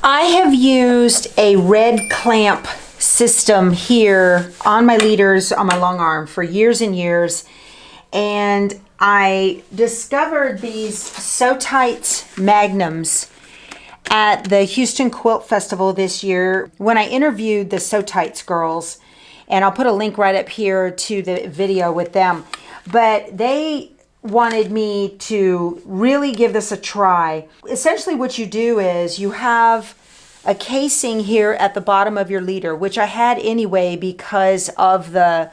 I have used a red clamp system here on my leaders on my long arm for years and years, and I discovered these SewTites Magnums at the Houston Quilt Festival this year when I interviewed the SewTites girls, and I'll put a link right up here to the video with them. But they wanted me to really give this a try. Essentially what you do is you have a casing here at the bottom of your leader, which I had anyway because of the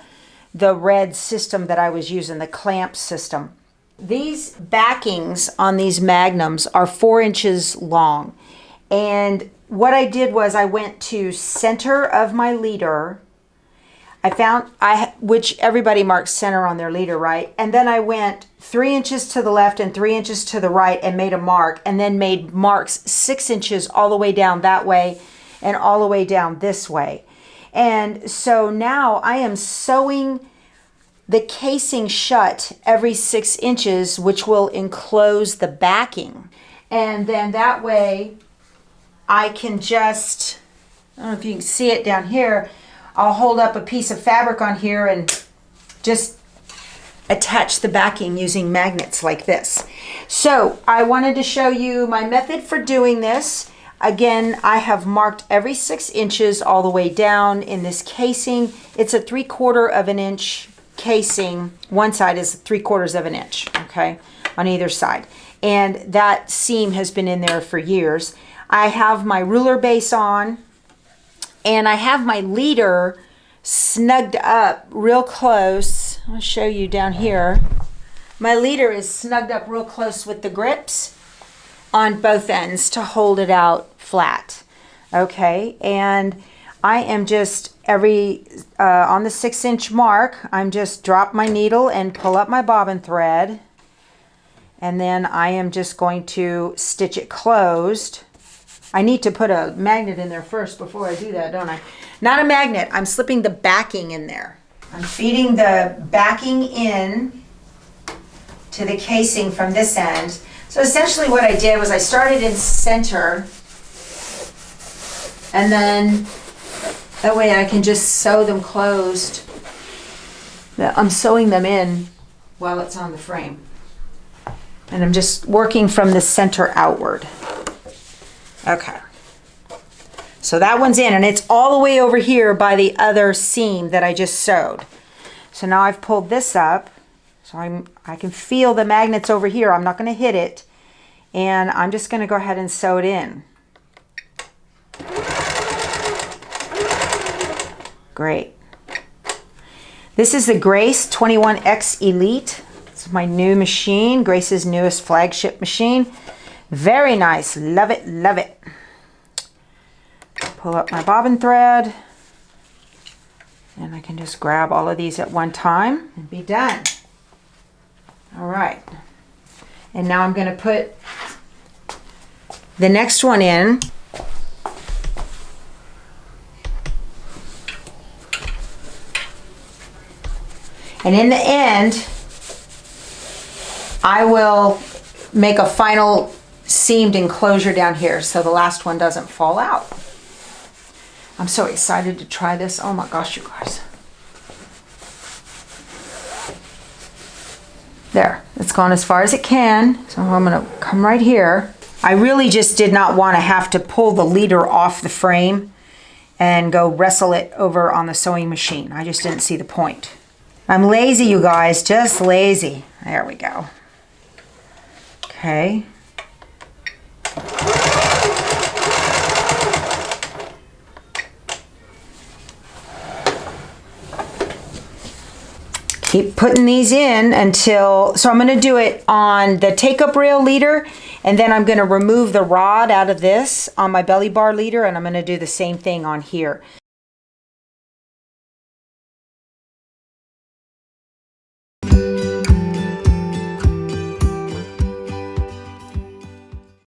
red system that I was using, the clamp system. These backings on these Magnums are 4 inches long. And what I did was I went to center of my leader. Which everybody marks center on their leader, right? And then I went 3 inches to the left and 3 inches to the right and made a mark, and then made marks 6 inches all the way down that way and all the way down this way. And so now I am sewing the casing shut every 6 inches, which will enclose the backing. And then that way I can just, I don't know if you can see it down here, I'll hold up a piece of fabric on here and just attach the backing using magnets like this. So I wanted to show you my method for doing this. Again, I have marked every 6 inches all the way down in this casing. It's a 3/4 of an inch casing. One side is 3/4 of an inch, okay, on either side. And that seam has been in there for years. I have my ruler base on, and I have my leader snugged up real close. I'll show you down here. My leader is snugged up real close with the grips on both ends to hold it out flat. Okay, and I am just on the 6 inch mark, I'm just drop my needle and pull up my bobbin thread. And then I am just going to stitch it closed. I need to put a magnet in there first before I do that, don't I? Not a magnet, I'm slipping the backing in there. I'm feeding the backing in to the casing from this end. So essentially what I did was I started in center, and then that way I can just sew them closed. I'm sewing them in while it's on the frame. And I'm just working from the center outward. Okay, so that one's in, and it's all the way over here by the other seam that I just sewed. So now I've pulled this up, so I can feel the magnets over here. I'm not going to hit it, and I'm just going to go ahead and sew it in. Great. This is the Grace 21X Elite. It's my new machine, Grace's newest flagship machine. Very nice, love it, love it. Pull up my bobbin thread, and I can just grab all of these at one time and be done. All right, and now I'm going to put the next one in. And in the end, I will make a final seamed enclosure down here so the last one doesn't fall out. I'm so excited to try this. Oh my gosh, you guys. There, it's gone as far as it can. So I'm gonna come right here. I really just did not want to have to pull the leader off the frame and go wrestle it over on the sewing machine. I just didn't see the point. I'm lazy, you guys, just lazy. There we go. Okay. Keep putting these in until, so I'm going to do it on the take-up rail leader, and then I'm going to remove the rod out of this on my belly bar leader, and I'm going to do the same thing on here.